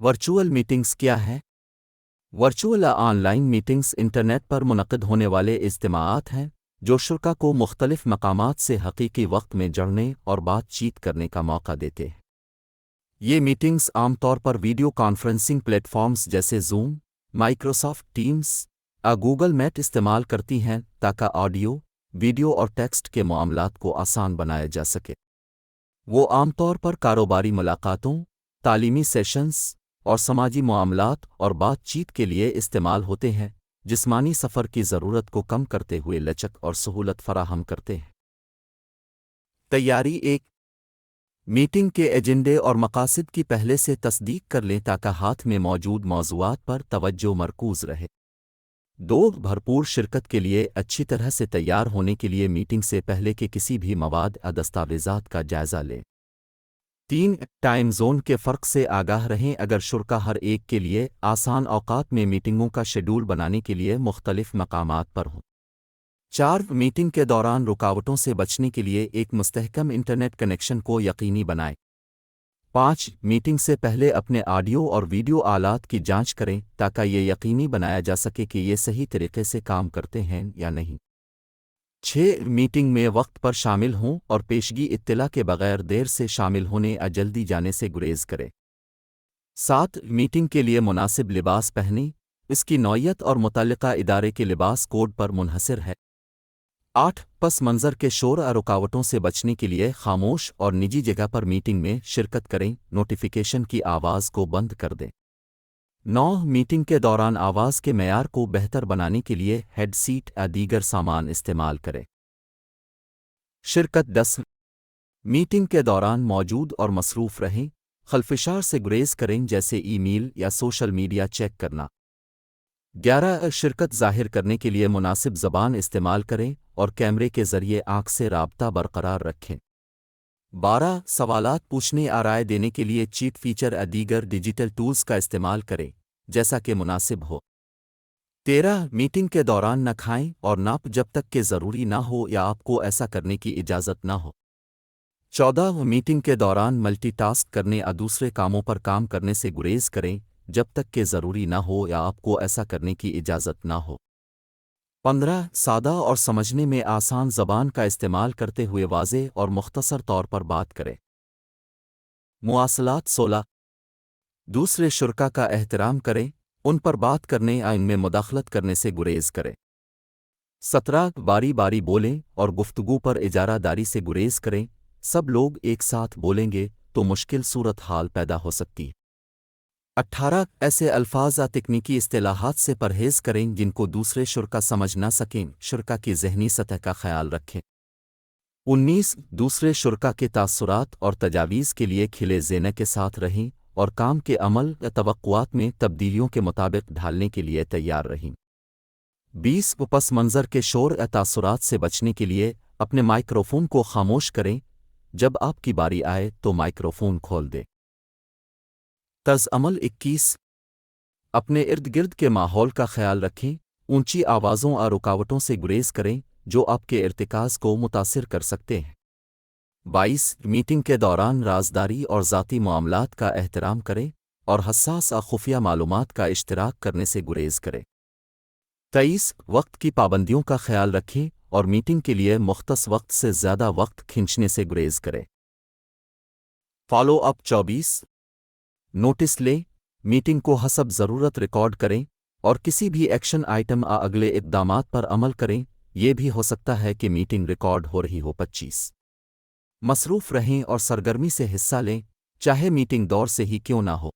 Virtual meetings کیا ہے؟ Virtual online meetings internet پر منعقد ہونے والے اجتماعات ہیں جو شرکا کو مختلف مقامات سے حقیقی وقت میں جڑنے اور بات چیت کرنے کا موقع دیتے ہیں۔ یہ میٹنگز عام طور پر ویڈیو کانفرنسنگ پلیٹ فارمز جیسے زوم، مائکروسافٹ ٹیمز یا گوگل میٹ استعمال کرتی ہیں تاکہ آڈیو، ویڈیو اور ٹیکسٹ کے معاملات کو آسان بنایا جا سکے۔ وہ عام طور پر کاروباری ملاقاتوں، تعلیمی سیشنز اور سماجی معاملات اور بات چیت کے لیے استعمال ہوتے ہیں، جسمانی سفر کی ضرورت کو کم کرتے ہوئے لچک اور سہولت فراہم کرتے ہیں۔ تیاری: ایک میٹنگ کے ایجنڈے اور مقاصد کی پہلے سے تصدیق کر لیں تاکہ ہاتھ میں موجود موضوعات پر توجہ مرکوز رہے۔ دو بھرپور شرکت کے لیے اچھی طرح سے تیار ہونے کے لیے میٹنگ سے پہلے کے کسی بھی مواد یا دستاویزات کا جائزہ لیں۔ تین ٹائم زون کے فرق سے آگاہ رہیں اگر شرکا ہر ایک کے لیے آسان اوقات میں میٹنگوں کا شیڈول بنانے کے لیے مختلف مقامات پر ہوں۔ چار میٹنگ کے دوران رکاوٹوں سے بچنے کے لیے ایک مستحکم انٹرنیٹ کنیکشن کو یقینی بنائیں۔ پانچ میٹنگ سے پہلے اپنے آڈیو اور ویڈیو آلات کی جانچ کریں تاکہ یہ یقینی بنایا جا سکے کہ یہ صحیح طریقے سے کام کرتے ہیں یا نہیں۔ 6 میٹنگ میں وقت پر شامل ہوں اور پیشگی اطلاع کے بغیر دیر سے شامل ہونے یا جلدی جانے سے گریز کریں۔ 7 میٹنگ کے لیے مناسب لباس پہنیں، اس کی نوعیت اور متعلقہ ادارے کے لباس کوڈ پر منحصر ہے۔ 8 پس منظر کے شور اور رکاوٹوں سے بچنے کے لیے خاموش اور نجی جگہ پر میٹنگ میں شرکت کریں، نوٹیفیکیشن کی آواز کو بند کر دیں۔ 9 میٹنگ کے دوران آواز کے معیار کو بہتر بنانے کے لیے ہیڈ سیٹ یا دیگر سامان استعمال کریں۔ شرکت 10 میٹنگ کے دوران موجود اور مصروف رہیں، خلفشار سے گریز کریں جیسے ای میل یا سوشل میڈیا چیک کرنا۔ 11 شرکت ظاہر کرنے کے لیے مناسب زبان استعمال کریں اور کیمرے کے ذریعے آنکھ سے رابطہ برقرار رکھیں۔ 12 سوالات پوچھنے یا رائے دینے کے لیے چیٹ فیچر یا دیگر ڈیجیٹل ٹولز کا استعمال کریں جیسا کہ مناسب ہو۔ 13 میٹنگ کے دوران نہ کھائیں اور ناپ جب تک کہ ضروری نہ ہو یا آپ کو ایسا کرنے کی اجازت نہ ہو۔ 14 میٹنگ کے دوران ملٹی ٹاسک کرنے یا دوسرے کاموں پر کام کرنے سے گریز کریں جب تک کہ ضروری نہ ہو یا آپ کو ایسا کرنے کی اجازت نہ ہو۔ 15 سادہ اور سمجھنے میں آسان زبان کا استعمال کرتے ہوئے واضح اور مختصر طور پر بات کریں۔ مواصلات 16 دوسرے شرکا کا احترام کریں، ان پر بات کرنے یا ان میں مداخلت کرنے سے گریز کریں۔ 17 باری باری بولیں اور گفتگو پر اجارہ داری سے گریز کریں، سب لوگ ایک ساتھ بولیں گے تو مشکل صورتحال پیدا ہو سکتی ہے۔ 18 ایسے الفاظ یا تکنیکی اصطلاحات سے پرہیز کریں جن کو دوسرے شرکا سمجھ نہ سکیں، شرکا کی ذہنی سطح کا خیال رکھیں۔ 19 دوسرے شرکا کے تاثرات اور تجاویز کے لیے کھلے ذہن کے ساتھ رہیں اور کام کے عمل یا توقعات میں تبدیلیوں کے مطابق ڈھالنے کے لیے تیار رہیں۔ 20 پس منظر کے شور یا تاثرات سے بچنے کے لیے اپنے مائکروفون کو خاموش کریں، جب آپ کی باری آئے تو مائکروفون کھول دیں۔ طرز عمل 21 اپنے ارد گرد کے ماحول کا خیال رکھیں، اونچی آوازوں اور رکاوٹوں سے گریز کریں جو آپ کے ارتکاز کو متاثر کر سکتے ہیں۔ 22 میٹنگ کے دوران رازداری اور ذاتی معاملات کا احترام کریں اور حساس اور خفیہ معلومات کا اشتراک کرنے سے گریز کریں۔ 23 وقت کی پابندیوں کا خیال رکھیں اور میٹنگ کے لیے مختص وقت سے زیادہ وقت کھینچنے سے گریز کریں۔ فالو اپ 24 نوٹس لیں، میٹنگ کو حسب ضرورت ریکارڈ کریں اور کسی بھی ایکشن آئٹم اگلے اقدامات پر عمل کریں، یہ بھی ہو سکتا ہے کہ میٹنگ ریکارڈ ہو رہی ہو۔ 25 مصروف رہیں اور سرگرمی سے حصہ لیں، چاہے میٹنگ دور سے ہی کیوں نہ ہو۔